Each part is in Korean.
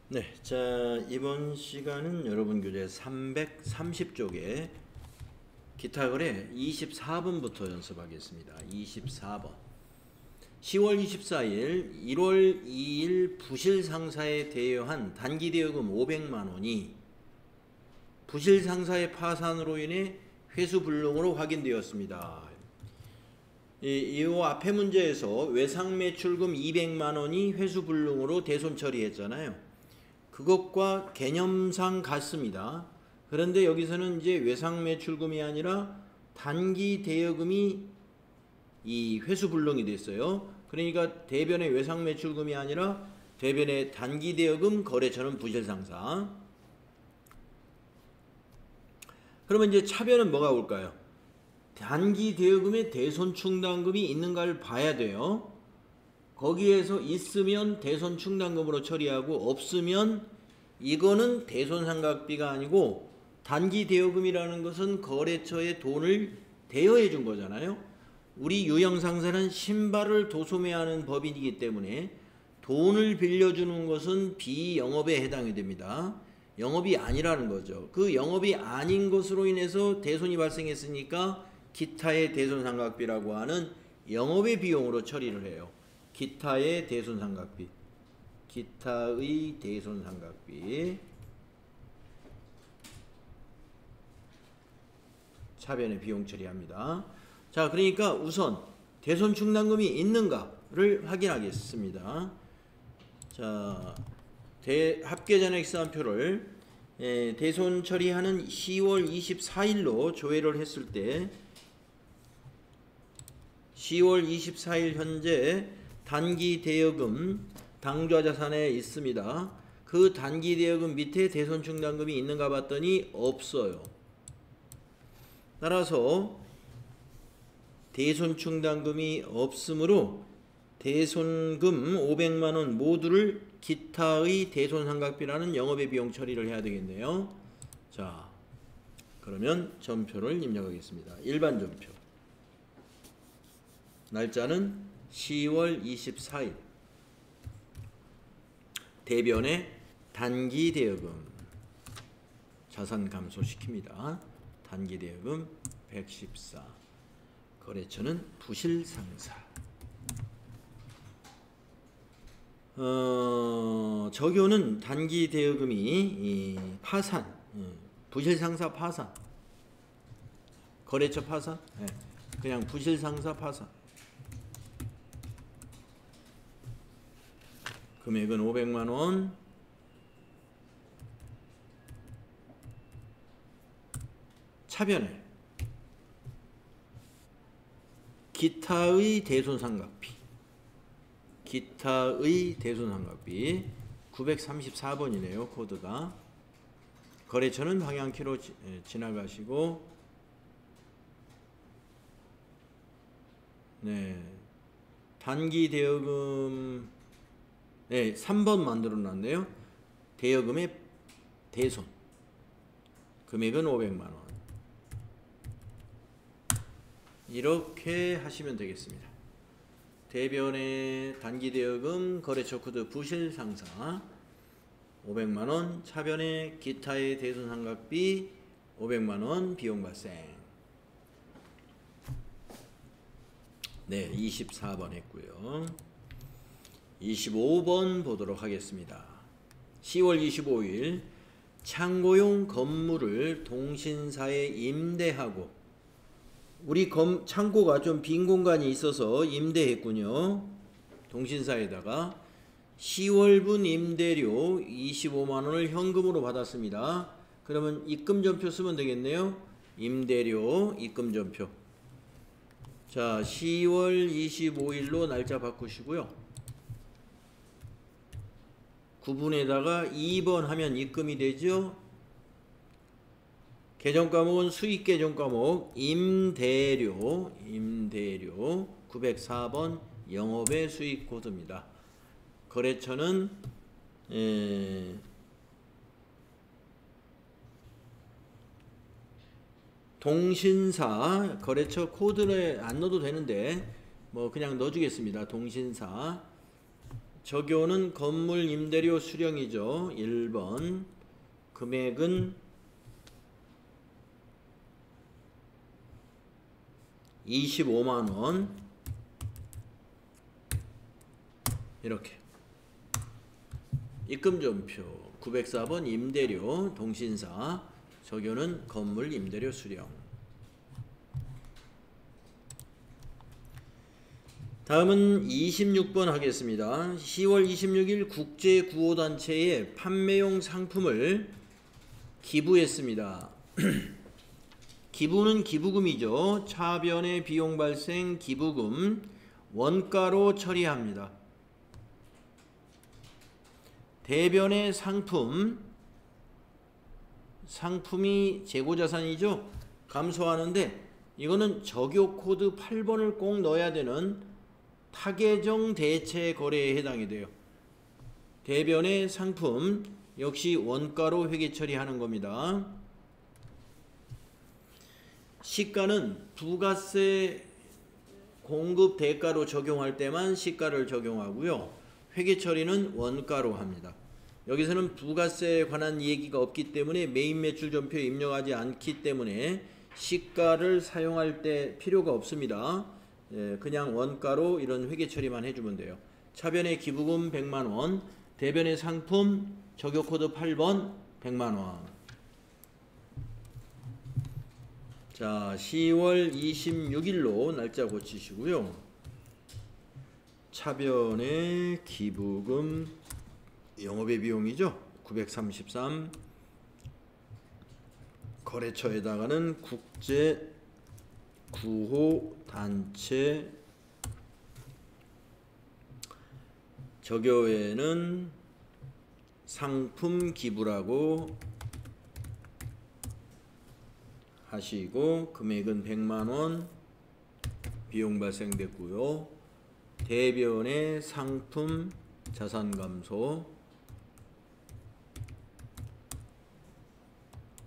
네, 자 이번 시간은 여러분 교재 330쪽에 기타 거래 24번부터 연습하겠습니다. 24번 10월 24일 1월 2일 부실 상사에 대여한 단기 대여금 500만원이 부실 상사의 파산으로 인해 회수 불능으로 확인되었습니다. 이 앞에 문제에서 외상 매출금 200만원이 회수 불능으로 대손 처리했잖아요. 그것과 개념상 같습니다. 그런데 여기서는 이제 외상 매출금이 아니라 단기 대여금이 이 회수 불능이 됐어요. 그러니까 대변의 외상 매출금이 아니라 대변의 단기 대여금 거래처는 부실상사. 그러면 이제 차변은 뭐가 올까요? 단기 대여금에 대손 충당금이 있는가를 봐야 돼요. 거기에서 있으면 대손 충당금으로 처리하고 없으면 이거는 대손 상각비가 아니고 단기 대여금이라는 것은 거래처에 돈을 대여해 준 거잖아요. 우리 유형상사는 신발을 도소매하는 법인이기 때문에 돈을 빌려주는 것은 비영업에 해당이 됩니다. 영업이 아니라는 거죠. 그 영업이 아닌 것으로 인해서 대손이 발생했으니까 기타의 대손 상각비라고 하는 영업의 비용으로 처리를 해요. 기타의 대손상각비, 기타의 대손상각비, 차변의 비용 처리합니다. 자, 그러니까 우선 대손 충당금이 있는가를 확인하겠습니다. 자, 합계잔액사항표를 대손 처리하는 10월 24일로 조회를 했을 때 10월 24일 현재 단기 대여금 당좌 자산에 있습니다. 그 단기 대여금 밑에 대손 충당금이 있는가 봤더니 없어요. 따라서 대손 충당금이 없으므로 대손금 500만원 모두를 기타의 대손 상각비라는 영업의 비용 처리를 해야 되겠네요. 자, 그러면 전표를 입력하겠습니다. 일반 전표. 날짜는 10월 24일. 대변의 단기 대여금 자산 감소시킵니다. 단기 대여금 114. 거래처는 부실상사. 적요는 단기 대여금이 파산, 부실상사 파산, 거래처 파산, 그냥 부실상사 파산. 금액은 500만원. 차변에 기타의 대손상각비, 기타의 대손상각비 934번이네요. 코드가. 거래처는 방향키로 지나가시고, 네, 단기 대여금 3번 만들어 놨네요. 대여금의 대손. 금액은 500만원. 이렇게 하시면 되겠습니다. 대변의 단기 대여금 거래처 코드 부실상사 500만원, 차변의 기타의 대손 상각비 500만원 비용 발생. 네, 24번 했고요. 25번 보도록 하겠습니다. 10월 25일 창고용 건물을 동신사에 임대하고, 우리 창고가 좀 빈 공간이 있어서 임대했군요. 동신사에다가 10월분 임대료 25만원을 현금으로 받았습니다. 그러면 입금전표 쓰면 되겠네요. 임대료 입금전표. 자, 10월 25일로 날짜 바꾸시고요. 9분에다가 2번 하면 입금이 되죠. 계정과목은 수익계정과목 임대료 904번 영업의 수익코드입니다. 거래처는 동신사. 거래처 코드를 안 넣어도 되는데 뭐 그냥 넣어주겠습니다. 동신사. 적요는 건물 임대료 수령이죠. 1번 금액은 25만원 이렇게. 입금전표 904번 임대료 동신사 적요는 건물 임대료 수령. 다음은 26번 하겠습니다. 10월 26일 국제구호단체에 판매용 상품을 기부했습니다. 기부는 기부금이죠. 차변의 비용 발생 기부금 원가로 처리합니다. 대변의 상품이 재고자산이죠. 감소하는데 이거는 적요 코드 8번을 꼭 넣어야 되는 타계정 대체 거래에 해당이 돼요. 대변의 상품 역시 원가로 회계 처리하는 겁니다. 시가는 부가세 공급 대가로 적용할 때만 시가를 적용하고요. 회계 처리는 원가로 합니다. 여기서는 부가세에 관한 얘기가 없기 때문에 메인 매출 전표에 입력하지 않기 때문에 시가를 사용할 때 필요가 없습니다. 그냥 원가로 이런 회계 처리만 해주면 돼요. 차변의 기부금 100만원, 대변의 상품 적요 코드 8번 100만원. 자, 10월 26일로 날짜 고치시고요. 차변의 기부금 영업의 비용이죠. 933. 거래처에다가는 국제 구호 단체 적요에는 상품 기부라고 하시고 금액은 100만원 비용 발생됐고요. 대변의 상품 자산 감소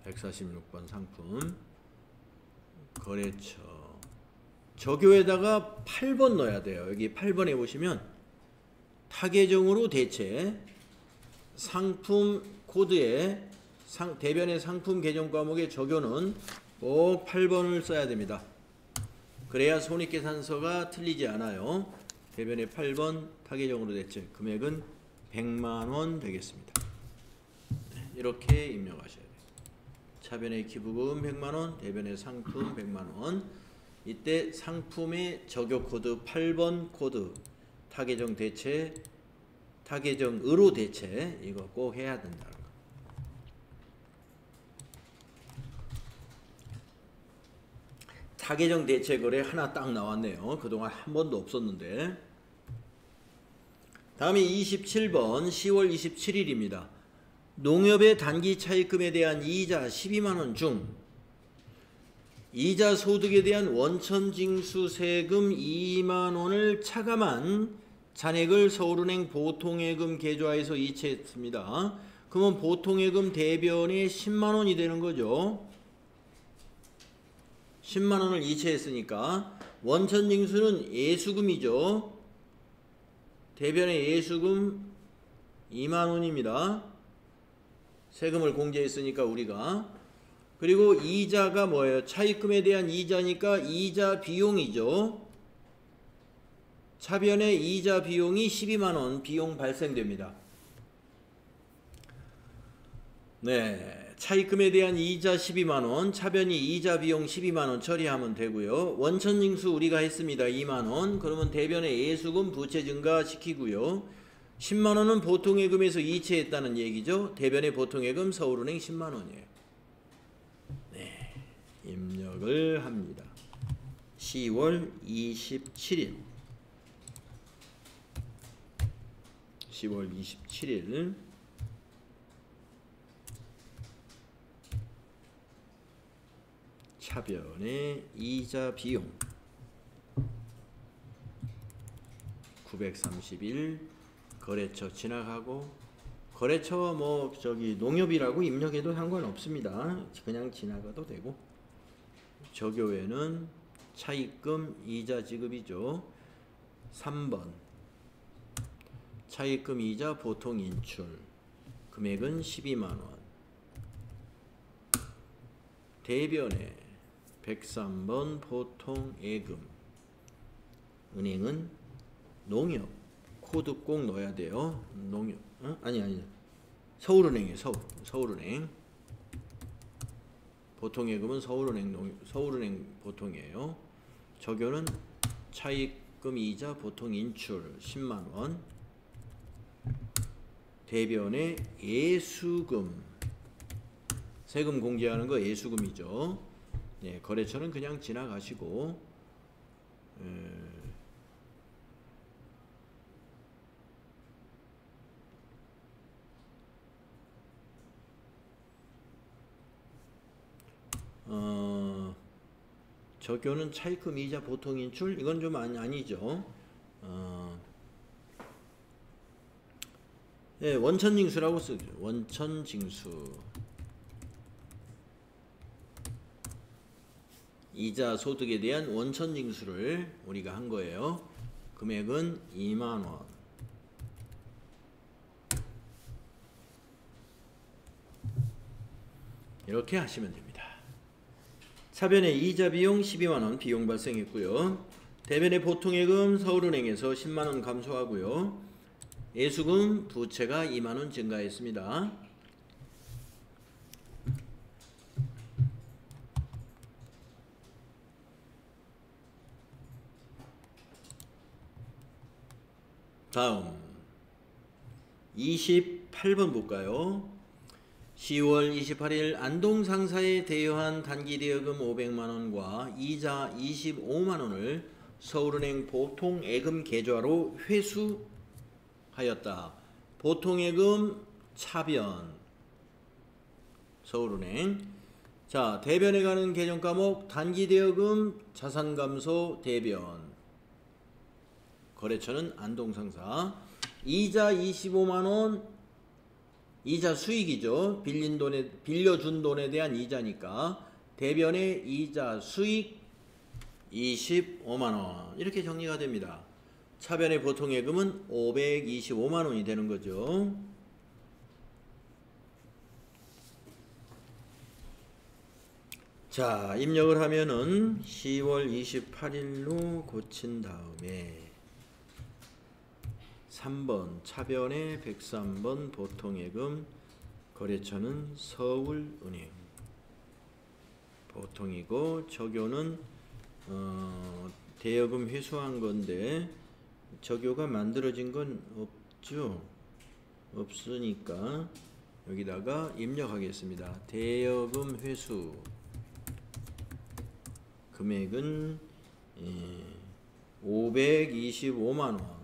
146번 상품 거래처 적요에다가 8번 넣어야 돼요. 여기 8번에 보시면 타계정으로 대체 상품 코드에 대변의 상품 계정 과목의 적요는 꼭 8번을 써야 됩니다. 그래야 손익계산서가 틀리지 않아요. 대변의 8번 타계정으로 대체 금액은 100만원 되겠습니다. 이렇게 입력하셔야 돼요. 차변의 기부금 100만원, 대변의 상품 100만원. 이때 상품의 적요 코드 8번 코드 타계정 대체, 타계정으로 대체 이거 꼭 해야 된다는 거. 타계정 대체 거래 하나 딱 나왔네요. 그동안 한 번도 없었는데. 다음에 27번 10월 27일입니다. 농협의 단기 차입금에 대한 이자 12만원 중 이자 소득에 대한 원천징수 세금 2만원을 차감한 잔액을 서울은행 보통예금 계좌에서 이체했습니다. 그러면 보통예금 대변이 10만원이 되는 거죠. 10만원을 이체했으니까 원천징수는 예수금이죠. 대변의 예수금 2만원입니다. 세금을 공제했으니까 우리가. 그리고 이자가 뭐예요? 차입금에 대한 이자니까 이자 비용이죠. 차변의 이자 비용이 12만원 비용 발생됩니다. 네, 차입금에 대한 이자 12만원, 차변이 이자 비용 12만원 처리하면 되고요. 원천징수 우리가 했습니다. 2만원. 그러면 대변의 예수금 부채 증가시키고요. 10만원은 보통예금에서 이체했다는 얘기죠. 대변의 보통예금 서울은행 10만원이에요. 네, 입력을 합니다. 10월 27일 10월 27일 차변의 이자 비용 931 거래처 지나가고, 거래처 뭐 저기 농협이라고 입력해도 상관없습니다. 그냥 지나가도 되고. 적요에는 차입금 이자 지급이죠. 3번 차입금 이자 보통 인출 금액은 12만원. 대변에 103번 보통 예금 은행은 농협 코드 꼭 넣어야 돼요. 농협 아니 서울은행이에요. 서울은행 보통 예금은 서울은행 보통이에요. 적용은 차입금 이자 보통 인출 10만원. 대변에 예수금 세금 공제하는 거 예수금이죠. 네, 거래처는 그냥 지나가시고 적용은 차입금 이자 보통 인출 이건 좀 아니죠. 네, 원천징수라고 쓰죠. 원천징수 이자 소득에 대한 원천징수를 우리가 한 거예요. 금액은 2만원. 이렇게 하시면 됩니다. 차변에 이자 비용 12만원 비용 발생했고요. 대변에 보통예금 서울은행에서 10만원 감소하고요. 예수금 부채가 2만원 증가했습니다. 다음 28번 볼까요? 10월 28일 안동상사에 대여한 단기대여금 500만원과 이자 25만원을 서울은행 보통예금 계좌로 회수하였다. 보통예금 차변 서울은행. 자, 대변에 가는 계정 과목 단기대여금 자산감소 대변 거래처는 안동상사. 이자 25만원 이자 수익이죠. 빌려준 돈에 대한 이자니까 대변의 이자 수익 25만원 이렇게 정리가 됩니다. 차변의 보통예금은 525만원이 되는 거죠. 자, 입력을 하면은 10월 28일로 고친 다음에 3번 차변에 103번 보통예금 거래처는 서울은행 보통이고 적요는 대여금 회수한 건데 적요가 만들어진 건 없죠. 없으니까 여기다가 입력하겠습니다. 대여금 회수 금액은 525만원.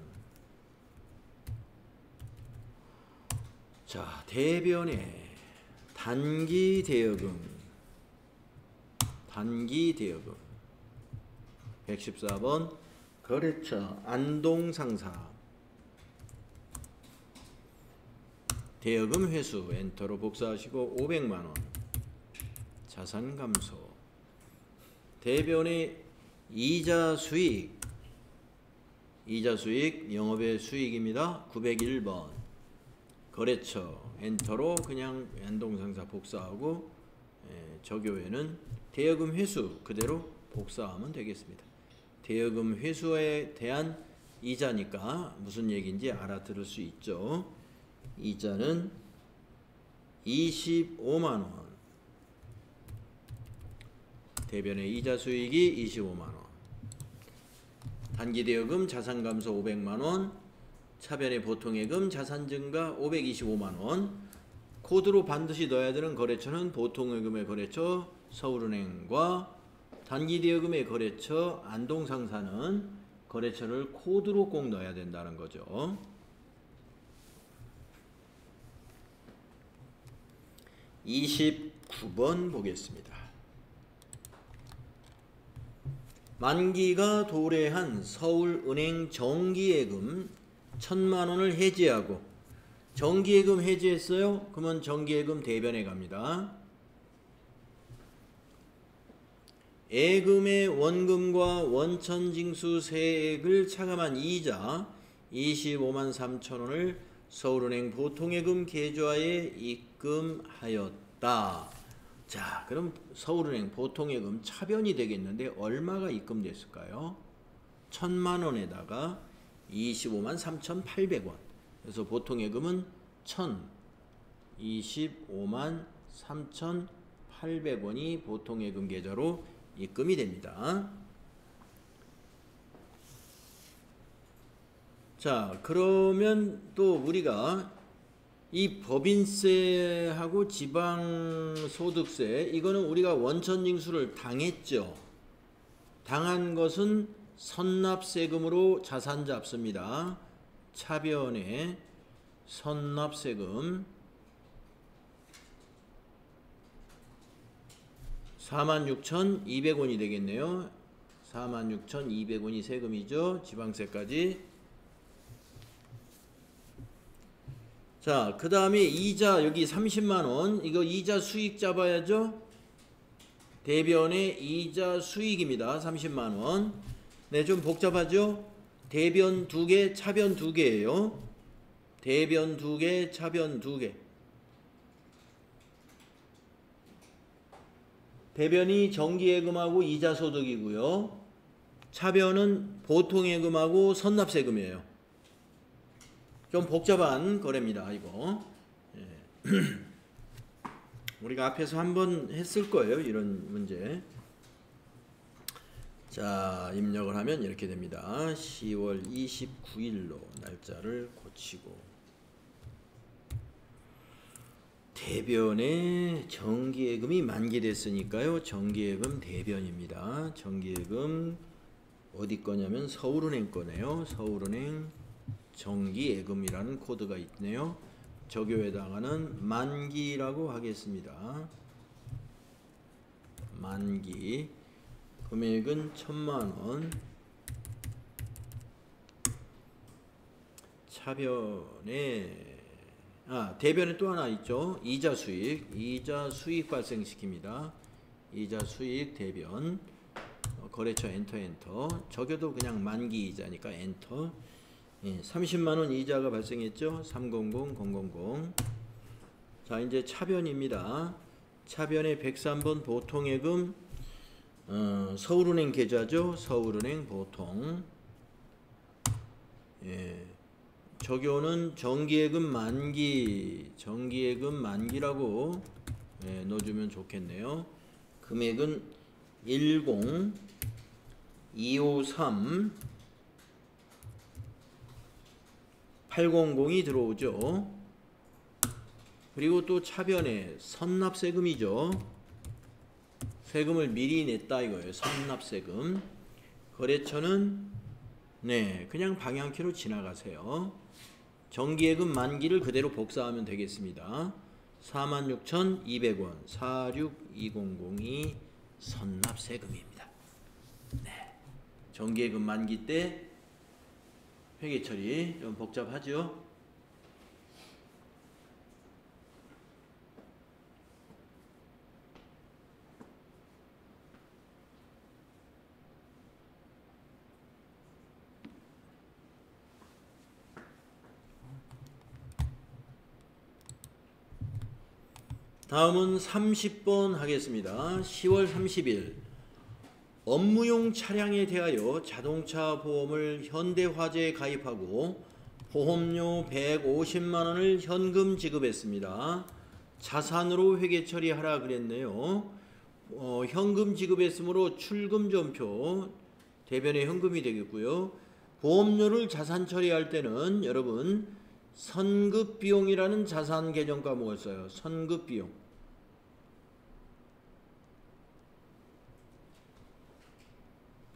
자, 대변에 단기 대여금 114번 거래처 안동상사 대여금 회수 엔터로 복사하시고 500만원 자산 감소. 대변의 이자 수익 영업의 수익입니다. 901번 거래처 엔터로 그냥 안동상사 복사하고 적요에는 대여금 회수 그대로 복사하면 되겠습니다. 대여금 회수에 대한 이자니까 무슨 얘기인지 알아들을 수 있죠. 이자는 25만원 대변의 이자 수익이 25만원 단기대여금 자산감소 500만원 차변의 보통예금 자산증가 525만원 코드로 반드시 넣어야 되는 거래처는 보통예금의 거래처 서울은행과 단기대여금의 거래처 안동상사는 거래처를 코드로 꼭 넣어야 된다는 거죠. (29번) 보겠습니다. 만기가 도래한 서울은행 정기예금 1000만원을 해지하고 정기예금 해지했어요? 그러면 정기예금 대변에 갑니다. 예금의 원금과 원천징수 세액을 차감한 이자 25만 3천 원을 서울은행 보통예금 계좌에 입금하였다. 자, 그럼 서울은행 보통예금 차변이 되겠는데 얼마가 입금됐을까요? 1,000만 원에다가 25만 3,800원. 그래서 보통예금은 1,025만 3,800원이 보통예금 계좌로 입금이 됩니다. 자, 그러면 또 우리가 이 법인세하고 지방소득세, 이거는 우리가 원천징수를 당했죠. 당한 것은 선납세금으로 자산 잡습니다. 차변에 선납세금 46,200원이 되겠네요. 46,200원이 세금이죠. 지방세까지. 자, 그 다음에 이자, 여기 30만원, 이거 이자 수익 잡아야죠. 대변의 이자 수익입니다. 30만원. 네, 좀 복잡하죠. 대변 2개, 차변 2개예요. 대변 2개, 차변 2개. 대변이 정기예금하고 이자소득이고요. 차변은 보통예금하고 선납세금이에요. 좀 복잡한 거래입니다. 이거. 예. 우리가 앞에서 한번 했을 거예요. 이런 문제. 자, 입력을 하면 이렇게 됩니다. 10월 29일로 날짜를 고치고 대변에 정기예금이 만기됐으니까요. 정기예금 대변입니다. 정기예금 어디 거냐면 서울은행 거네요. 서울은행 정기예금이라는 코드가 있네요. 적용에다가는 만기라고 하겠습니다. 만기 금액은 1,000만원. 차변에 대변에 또 하나 있죠. 이자 수익. 이자 수익 발생시킵니다. 이자 수익 대변. 거래처 엔터. 적여도 그냥 만기 이자니까 엔터. 30만원 이자가 발생했죠. 300,000. 자, 이제 차변입니다. 차변의 103번 보통예금 서울은행 계좌죠. 서울은행 보통. 예. 적용은 정기예금 만기. 정기예금 만기라고 넣어주면 좋겠네요. 금액은 10253 800이 들어오죠. 그리고 또 차변에 선납세금이죠. 세금을 미리 냈다 이거예요. 선납세금. 거래처는 그냥 방향키로 지나가세요. 정기예금 만기를 그대로 복사하면 되겠습니다. 46,200원 46200이 선납세금입니다. 정기예금 만기 때 회계처리 좀 복잡하죠. 다음은 30번 하겠습니다. 10월 30일 업무용 차량에 대하여 자동차 보험을 현대화재에 가입하고 보험료 150만원을 현금 지급했습니다. 자산으로 회계 처리하라 그랬네요. 현금 지급했으므로 출금전표 대변에 현금이 되겠고요. 보험료를 자산 처리할 때는 여러분 선급비용이라는 자산 개정 과목을 써요. 선급비용.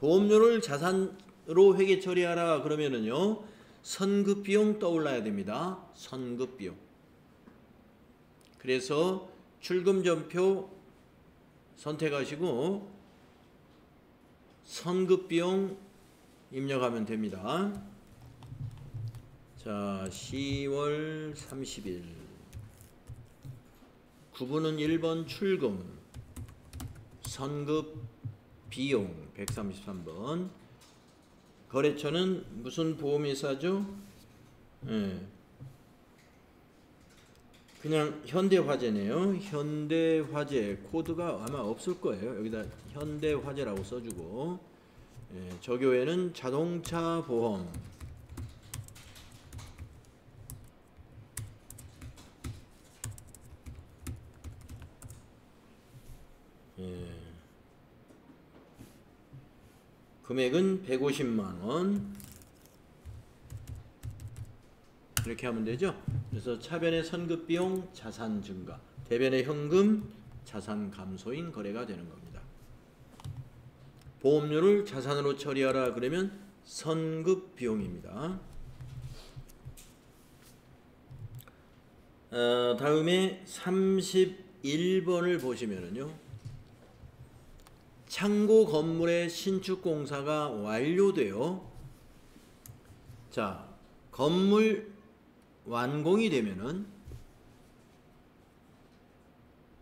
보험료를 자산으로 회계 처리하라 그러면은요. 선급비용 떠올라야 됩니다. 선급비용. 그래서 출금전표 선택하시고 선급비용 입력하면 됩니다. 자, 10월 30일 구분은 1번 출금 선급 비용 133번 거래처는 무슨 보험회사죠? 예. 그냥 현대화재네요. 현대화재 코드가 아마 없을 거예요. 여기다 현대화재라고 써주고, 예, 저 교회는 자동차 보험, 예, 금액은 150만 원. 이렇게 하면 되죠. 그래서 차변의 선급 비용, 자산 증가, 대변의 현금, 자산 감소인 거래가 되는 겁니다. 보험료를 자산으로 처리하라 그러면 선급 비용입니다. 다음에 31번을 보시면은요. 창고 건물의 신축 공사가 완료되어, 자, 건물 완공이 되면은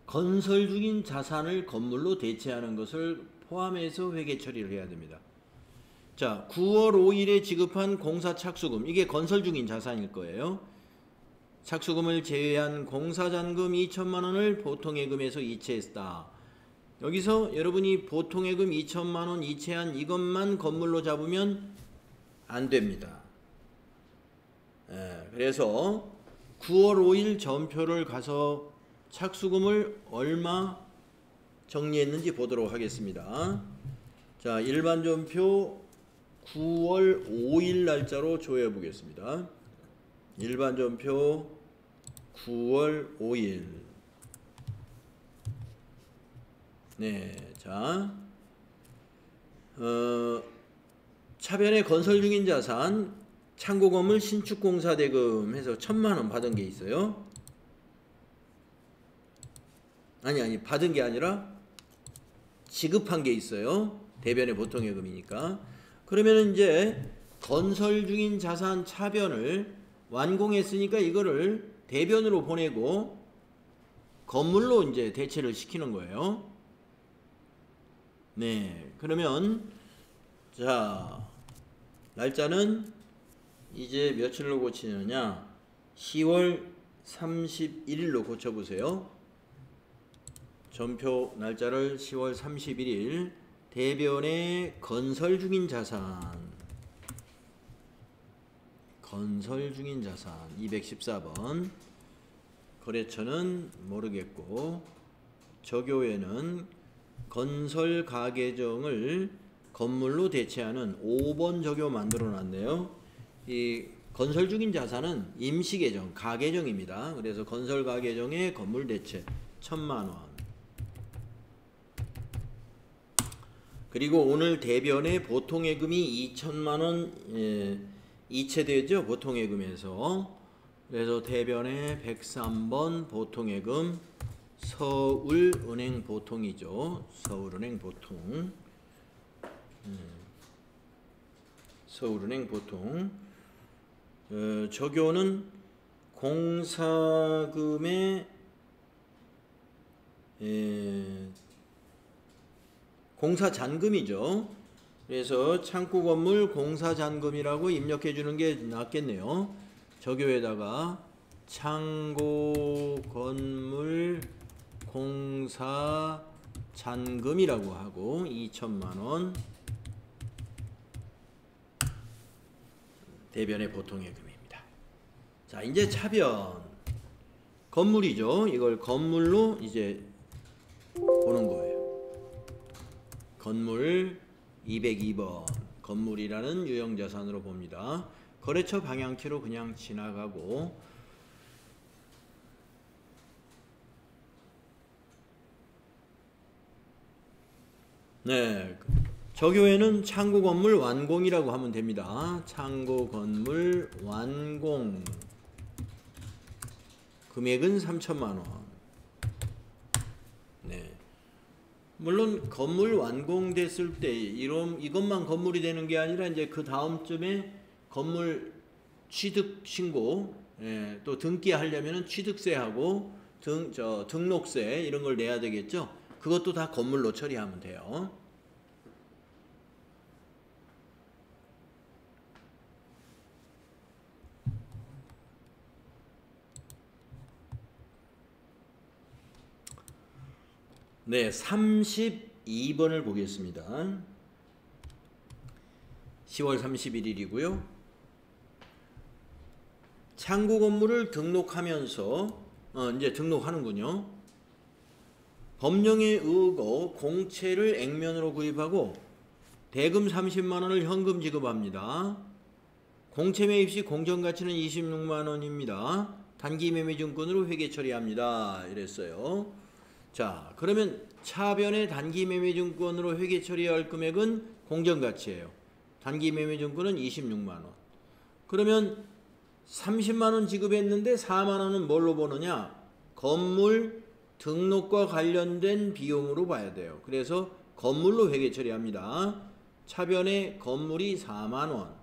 건설 중인 자산을 건물로 대체하는 것을 포함해서 회계 처리를 해야 됩니다. 자, 9월 5일에 지급한 공사 착수금, 이게 건설 중인 자산일 거예요. 착수금을 제외한 공사잔금 2천만 원을 보통예금에서 이체했다. 여기서 여러분이 보통예금 2천만 원 이체한 이것만 건물로 잡으면 안 됩니다. 그래서 9월 5일 전표를 가서 착수금을 얼마 정리했는지 보도록 하겠습니다. 자, 일반 전표 9월 5일 날짜로 조회해 보겠습니다. 일반 전표 9월 5일. 네, 자, 차변의 건설 중인 자산, 창고 건물 신축 공사 대금 해서 1,000만 원 받은 게 있어요. 아니 받은 게 아니라 지급한 게 있어요. 대변의 보통예금이니까. 그러면 이제 건설 중인 자산 차변을 완공했으니까 이거를 대변으로 보내고 건물로 이제 대체를 시키는 거예요. 네, 그러면 자, 날짜는 이제 며칠로 고치느냐? 10월 31일로 고쳐보세요. 전표 날짜를 10월 31일. 대변의 건설 중인 자산, 건설 중인 자산 214번. 거래처는 모르겠고, 저 교회는 건설 가계정을 건물로 대체하는 5번 저교 만들어 놨네요. 이 건설 중인 자산은 임시계정, 가계정입니다. 그래서 건설 가계정의 건물 대체 1,000만 원. 그리고 오늘 대변의 보통예금이 2천만 원 이체되죠. 보통예금에서. 그래서 대변의 103번 보통예금 서울은행 보통이죠. 서울은행 보통. 서울은행 보통. 저교는 공사금의 공사잔금이죠. 그래서 창고 건물 공사잔금이라고 입력해 주는 게 낫겠네요. 저교에다가 창고 건물 공사잔금이라고 하고 2천만 원 대변의 보통예금입니다. 자, 이제 차변 건물이죠. 이걸 건물로 이제 보는 거예요. 건물 202번 건물이라는 유형자산으로 봅니다. 거래처 방향키로 그냥 지나가고, 네, 저 교회는 창고 건물 완공이라고 하면 됩니다. 창고 건물 완공 금액은 3천만 원. 네. 물론 건물 완공됐을 때 이것만 건물이 되는 게 아니라 이제 그 다음쯤에 건물 취득 신고, 또 등기 하려면은 취득세하고 등록세 이런 걸 내야 되겠죠. 그것도 다 건물로 처리하면 돼요. 네, 32번을 보겠습니다. 10월 31일이고요. 창고 건물을 등록하면서 이제 등록하는군요. 법령에 의거 공채를 액면으로 구입하고 대금 30만 원을 현금 지급합니다. 공채 매입 시 공정가치는 26만 원입니다. 단기 매매 증권으로 회계 처리합니다. 이랬어요. 자, 그러면 차변의 단기 매매 증권으로 회계 처리할 금액은 공정가치예요. 단기 매매 증권은 26만 원. 그러면 30만 원 지급했는데 4만 원은 뭘로 보느냐? 건물 등록과 관련된 비용으로 봐야 돼요. 그래서 건물로 회계 처리합니다. 차변의 건물이 4만 원.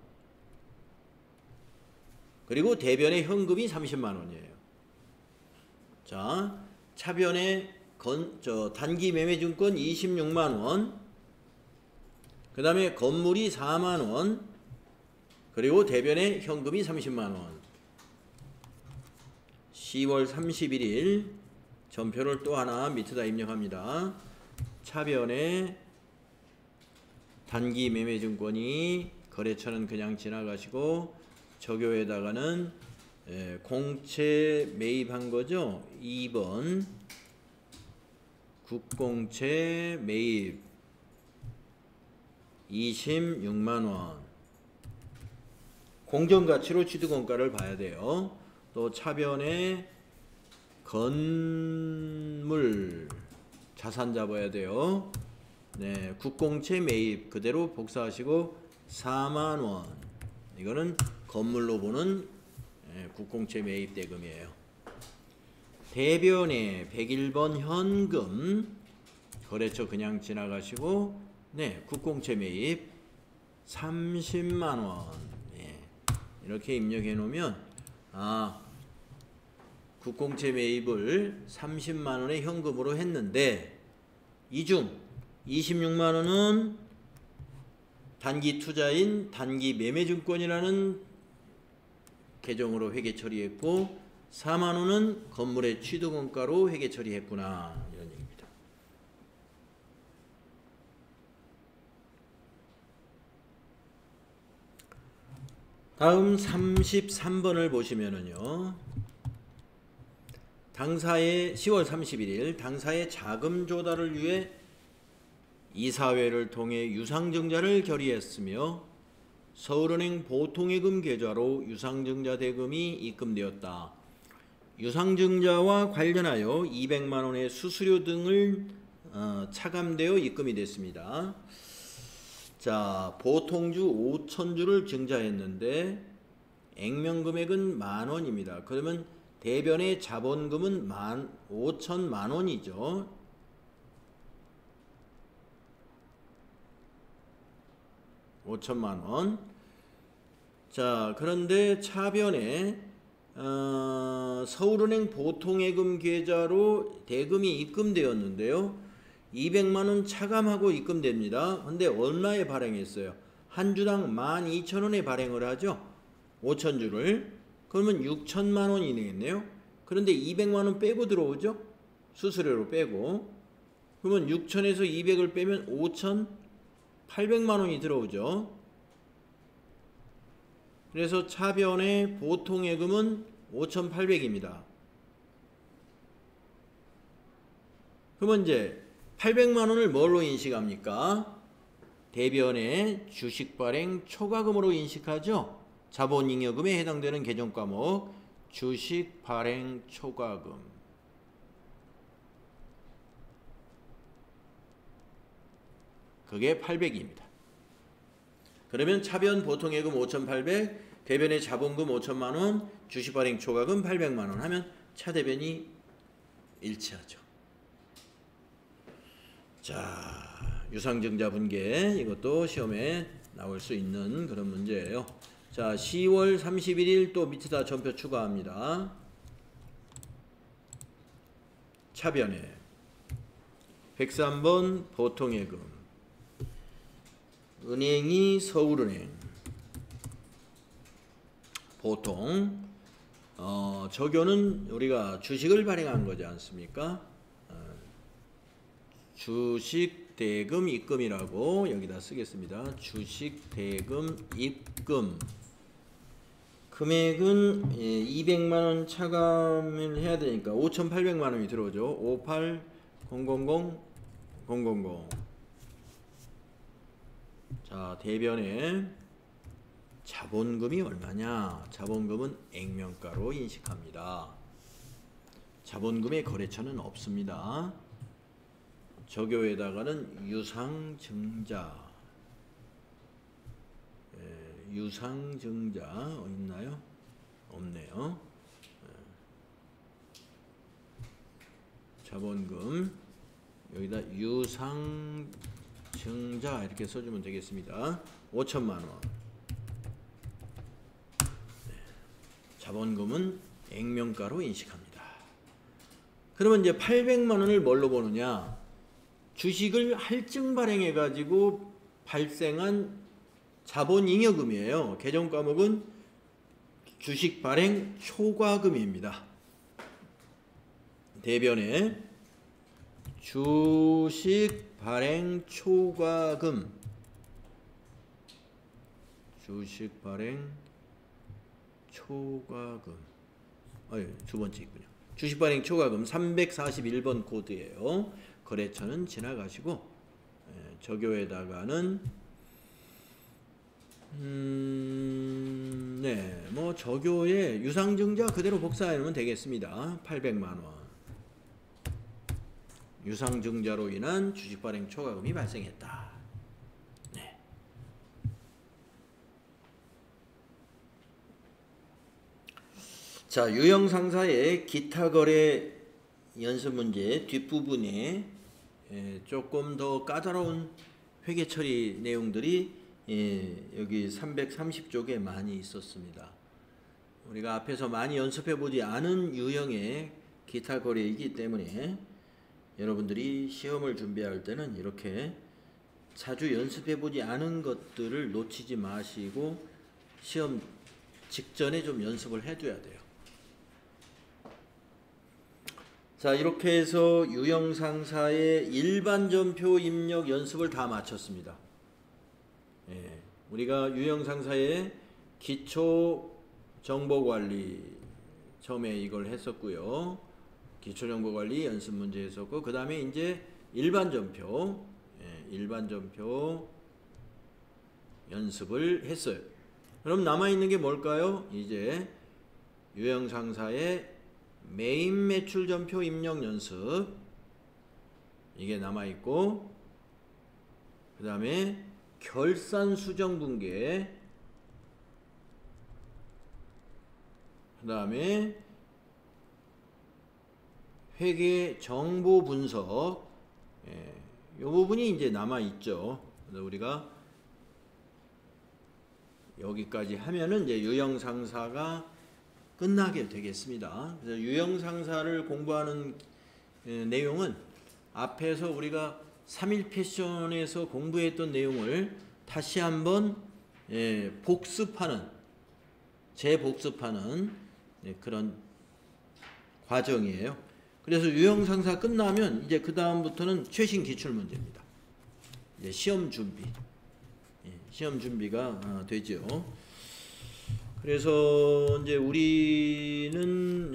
그리고 대변의 현금이 30만 원이에요. 자, 차변의 단기 매매증권 26만 원. 그 다음에 건물이 4만 원. 그리고 대변의 현금이 30만 원. 10월 31일 전표를 또 하나 밑에다 입력합니다. 차변의 단기 매매증권이 거래처는 그냥 지나가시고 저교에다가는 공채 매입한 거죠. 2번 국공채 매입 26만 원. 공정가치로 취득원가를 봐야 돼요. 또 차변에 건물 자산 잡아야 돼요. 네, 국공채 매입 그대로 복사하시고 4만 원. 이거는 건물로 보는 국공채 매입 대금이에요. 대변에 101번 현금 거래처 그냥 지나가시고 네, 국공채 매입 30만 원. 네, 이렇게 입력해 놓으면 국공채 매입을 30만 원의 현금으로 했는데 이 중 26만 원은 단기 투자인 단기 매매증권이라는 계정으로 회계 처리했고 4만 원은 건물의 취득원가로 회계 처리했구나 이런 얘기입니다. 다음 33번을 보시면은요. 당사의 10월 31일 당사의 자금 조달을 위해 이사회를 통해 유상증자를 결의했으며 서울은행 보통예금 계좌로 유상증자 대금이 입금되었다. 유상증자와 관련하여 200만 원의 수수료 등을 차감되어 입금이 됐습니다. 자, 보통주 5,000주를 증자했는데 액면금액은 만원입니다. 그러면 대변의 자본금은 5천만 원이죠. $5천만. 자, 그런데 차변에 서울은행 보통예금 계좌로 대금이 입금되었는데요. 200만 원 차감하고 입금됩니다. 근데 얼마에 발행했어요? 한 주당 12,000원에 발행을 하죠. 5,000주를. 그러면 6천만 원이 되겠네요. 그런데 200만 원 빼고 들어오죠. 수수료로 빼고. 그러면 6천에서 200을 빼면 5,800만 원이 들어오죠. 그래서 차변의 보통예금은 5,800입니다. 그러면 이제 800만 원을 뭘로 인식합니까? 대변의 주식 발행 초과금으로 인식하죠. 자본잉여금에 해당되는 개정과목 주식 발행 초과금. 그게 800입니다. 그러면 차변 보통예금 5,800, 대변의 자본금 5천만 원, 주식 발행 초과금 800만 원 하면 차대변이 일치하죠. 자, 유상증자 분계 이것도 시험에 나올 수 있는 그런 문제예요. 자, 10월 31일 또 밑에다 전표 추가합니다. 차변에 103번 보통예금 은행이 서울은행 보통 적요는 우리가 주식을 발행한 거지 않습니까? 주식 대금 입금이라고 여기다 쓰겠습니다. 주식 대금 입금 금액은 200만원 차감을 해야 되니까 5,800만원이 들어오죠. 58,000,000. 자, 대변에 자본금이 얼마냐? 자본금은 액면가로 인식합니다. 자본금의 거래처는 없습니다. 저교에다가는 유상증자. 유상증자 있나요? 없네요. 자본금 여기다 유상증자 이렇게 써주면 되겠습니다. 5천만원. 자본금은 액면가로 인식합니다. 그러면 이제 800만원을 뭘로 보느냐? 주식을 할증 발행해 가지고 발생한 자본잉여금이에요. 계정 과목은 주식 발행 초과금입니다. 대변에 주식 발행 초과금, 주식 발행 초과금, 두 번째 있군요. 주식 발행 초과금 341번 코드예요. 거래처는 지나가시고 저교에다가는 뭐 저교에 유상증자 그대로 복사해 놓으면 되겠습니다. 800만원. 유상증자로 인한 주식 발행 초과금이 발생했다. 네. 자, 유형상사의 기타 거래 연습 문제 뒷부분에 조금 더 까다로운 회계 처리 내용들이 여기 330쪽에 많이 있었습니다. 우리가 앞에서 많이 연습해 보지 않은 유형의 기타 거래이기 때문에 여러분들이 시험을 준비할 때는 이렇게 자주 연습해 보지 않은 것들을 놓치지 마시고 시험 직전에 좀 연습을 해둬야 돼요. 자, 이렇게 해서 유형상사의 일반전표 입력 연습을 다 마쳤습니다. 우리가 유형상사의 기초정보관리 처음에 이걸 했었고요. 기초정보관리 연습 문제 했었고, 그 다음에 이제 일반전표 일반전표 연습을 했어요. 그럼 남아있는 게 뭘까요? 이제 유형상사의 메인 매출전표 입력 연습, 이게 남아있고, 그 다음에 결산 수정 분계, 그 다음에 회계 정보 분석, 이 부분이 이제 남아 있죠. 그래서 우리가 여기까지 하면은 이제 유형상사가 끝나게 되겠습니다. 그래서 유형상사를 공부하는 내용은 앞에서 우리가 3일 패션에서 공부했던 내용을 다시 한번 복습하는, 재복습하는 그런 과정이에요. 그래서 유형상사 끝나면 이제 그 다음부터는 최신 기출문제입니다. 이제 시험 준비, 시험 준비가 되죠. 그래서 이제 우리는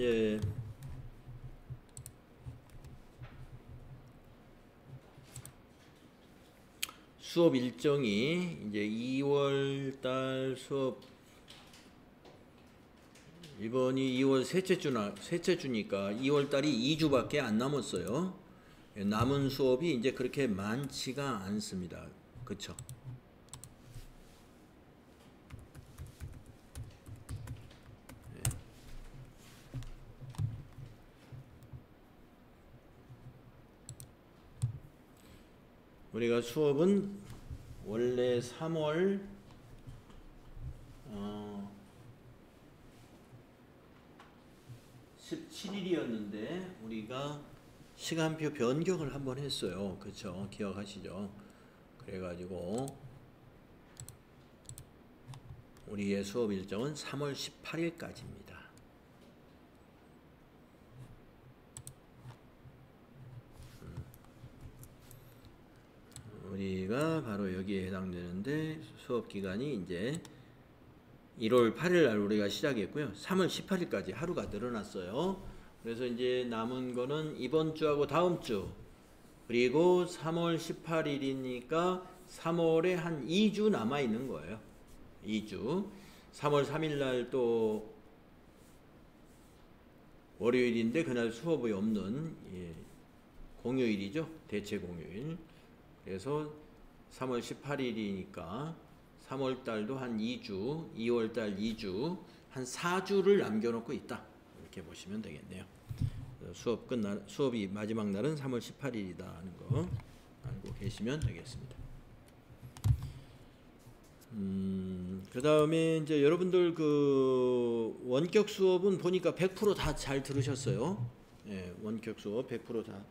수업 일정이 이제 2월달 수업, 이번이 2월 셋째 주니까 2월달이 2주밖에 안 남았어요. 남은 수업이 이제 그렇게 많지가 않습니다. 그쵸? 우리가 수업은 원래 3월 17일이었는데 우리가 시간표 변경을 한번 했어요. 그쵸? 기억하시죠? 그래가지고 우리의 수업 일정은 3월 18일까지입니다. 여기가 바로 여기에 해당되는데 수업 기간이 이제 1월 8일 날 우리가 시작했고요. 3월 18일까지 하루가 늘어났어요. 그래서 이제 남은 거는 이번 주하고 다음 주 그리고 3월 18일이니까 3월에 한 2주 남아 있는 거예요. 2주. 3월 3일 날 또 월요일인데 그날 수업이 없는 공휴일이죠. 대체 공휴일. 그래서 3월 18일이니까 3월 달도 한 2주, 2월 달 2주, 한 4주를 남겨놓고 있다. 이렇게 보시면 되겠네요. 수업이 마지막 날은 3월 18일이다 하는 거 알고 계시면 되겠습니다. 그 다음에 이제 여러분들 그 원격 수업은 보니까 100% 다 잘 들으셨어요. 예, 원격 수업 100% 다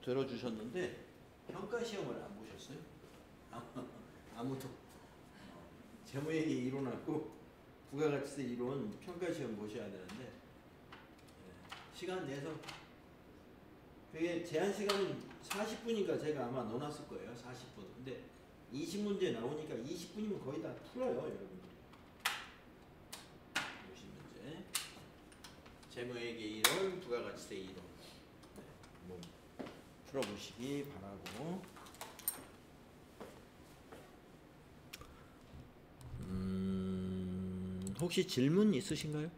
들어주셨는데 평가 시험을 안 보셨어요? 아무도. 재무회계 이론하고 부가가치세 이론 평가 시험 보셔야 되는데 시간 내서 그게 제한 시간은 40분이니까 제가 아마 넣어놨을 거예요. 40분. 근데 20문제 나오니까 20분이면 거의 다 풀어요, 여러분들. 50문제. 재무회계 이론, 부가가치세 이론. 네, 한번 풀어보시기 바라고. 혹시 질문 있으신가요?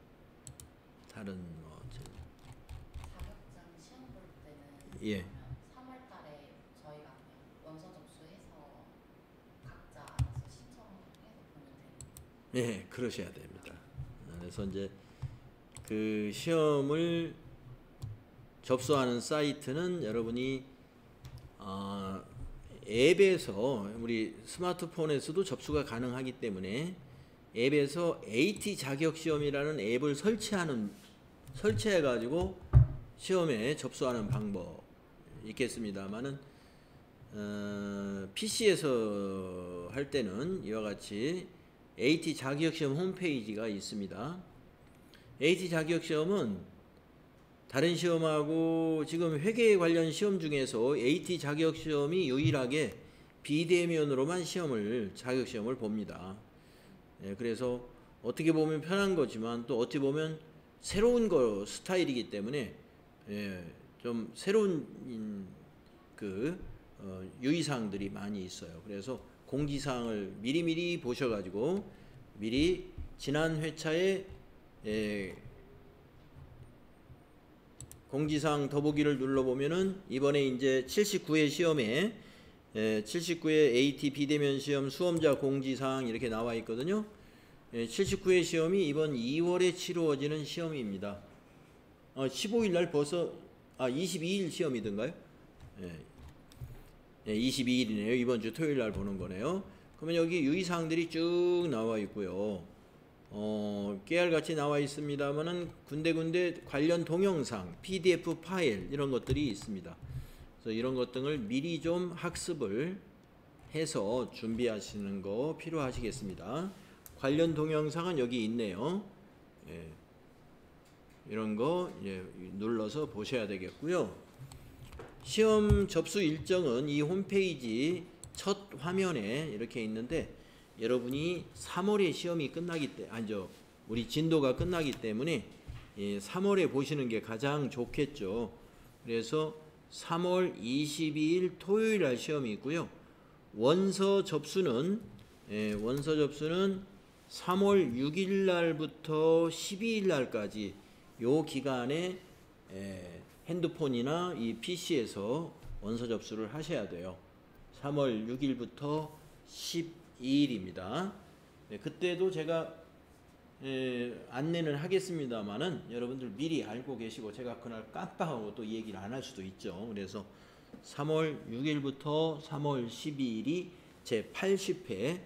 다른 뭐 질문. 자격증 시험 볼 때는 예. 3월 달에 저희가 원서 접수해서 각자 알아서 신청해서 보면 돼요. 예, 그러셔야 됩니다. 그래서 이제 그 시험을 접수하는 사이트는 여러분이 앱에서 우리 스마트폰에서도 접수가 가능하기 때문에 앱에서 AT 자격시험이라는 앱을 설치해가지고 시험에 접수하는 방법 있겠습니다만은 PC에서 할 때는 이와 같이 AT 자격시험 홈페이지가 있습니다. AT 자격시험은 다른 시험하고 지금 회계 관련 시험 중에서 AT 자격시험이 유일하게 비대면으로만 자격시험을 봅니다. 예, 그래서 어떻게 보면 편한 거지만 또 어떻게 보면 새로운 스타일이기 때문에 좀 새로운 유의사항들이 많이 있어요. 그래서 공지사항을 미리미리 보셔가지고 미리 지난 회차에 공지사항 더보기를 눌러보면은 이번에 이제 79회 시험에 79회 AT 비대면 시험 수험자 공지사항 이렇게 나와 있거든요. 79회 시험이 이번 2월에 치루어지는 시험입니다. 15일 날 벌써 22일 시험이던가요? 22일이네요. 이번 주 토요일 날 보는 거네요. 그러면 여기 유의사항들이 쭉 나와 있고요. 깨알같이 나와 있습니다만은 군데군데 관련 동영상, PDF 파일 이런 것들이 있습니다. 그래서 이런 것들을 미리 좀 학습을 해서 준비하시는 거 필요하시겠습니다. 관련 동영상은 여기 있네요. 이런 거 눌러서 보셔야 되겠고요. 시험 접수 일정은 이 홈페이지 첫 화면에 이렇게 있는데 여러분이 3월에 시험이 끝나기 때문에 우리 진도가 끝나기 때문에 3월에 보시는 게 가장 좋겠죠. 그래서 3월 22일 토요일 날 시험이 있고요. 원서 접수는 3월 6일 날부터 12일 날까지 요 기간에 핸드폰이나 이 PC에서 원서 접수를 하셔야 돼요. 3월 6일부터 12일입니다. 그때도 제가 안내는 하겠습니다만은 여러분들 미리 알고 계시고 제가 그날 깜빡하고 또 얘기를 안 할 수도 있죠. 그래서 3월 6일부터 3월 12일이 제 80회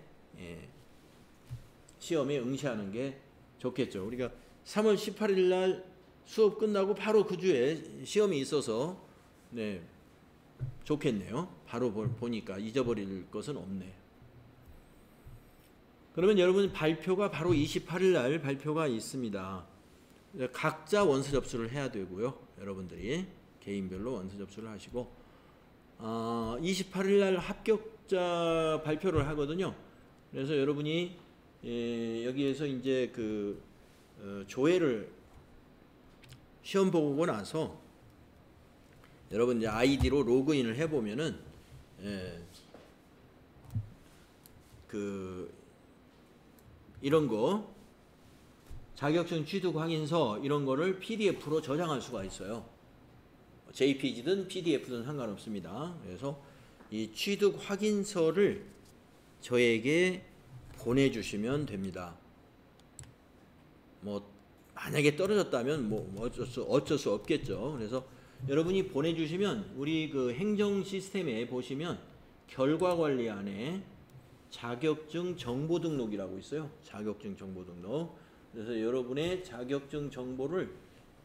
시험에 응시하는 게 좋겠죠. 우리가 3월 18일 날 수업 끝나고 바로 그 주에 시험이 있어서 좋겠네요. 바로 보니까 잊어버릴 것은 없네요. 그러면 여러분 발표가 바로 28일 날 발표가 있습니다. 각자 원서 접수를 해야 되고요. 여러분들이 개인별로 원서 접수를 하시고 28일 날 합격자 발표를 하거든요. 그래서 여러분이 여기에서 이제 그 조회를 시험 보고 나서 여러분 이제 아이디로 로그인을 해보면은 그 이런 거 자격증 취득 확인서 이런 거를 PDF로 저장할 수가 있어요. JPG든 PDF든 상관없습니다. 그래서 이 취득 확인서를 저에게 보내주시면 됩니다. 뭐 만약에 떨어졌다면 뭐 어쩔 수 없겠죠. 그래서 여러분이 보내주시면 우리 그 행정 시스템에 보시면 결과 관리 안에 자격증 정보 등록이라고 있어요. 자격증 정보 등록. 그래서 여러분의 자격증 정보를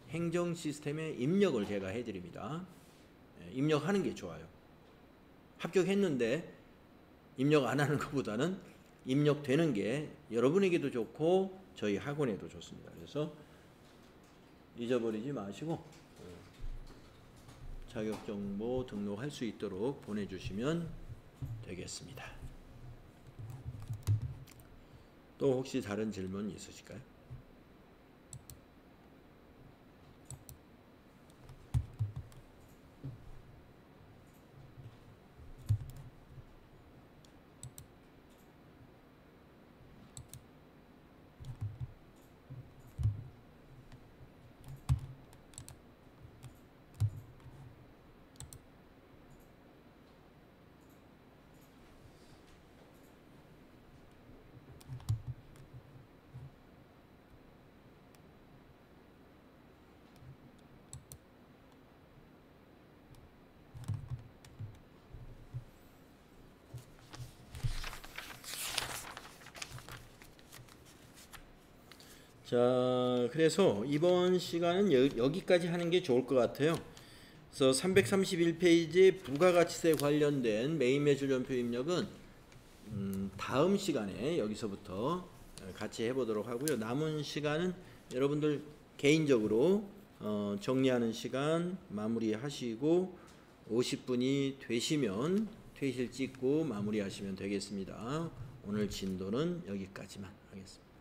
행정 시스템에 입력을 제가 해드립니다. 입력하는 게 좋아요. 합격했는데 입력 안 하는 것보다는 입력되는 게 여러분에게도 좋고 저희 학원에도 좋습니다. 그래서 잊어버리지 마시고 자격정보 등록할 수 있도록 보내주시면 되겠습니다. 또 혹시 다른 질문 있으실까요? 자, 그래서 이번 시간은 여기까지 하는 게 좋을 것 같아요. 그래서 331페이지 부가가치세 관련된 메인 매출연표 입력은 다음 시간에 여기서부터 같이 해보도록 하고요. 남은 시간은 여러분들 개인적으로 정리하는 시간 마무리하시고 50분이 되시면 퇴실 찍고 마무리하시면 되겠습니다. 오늘 진도는 여기까지만 하겠습니다.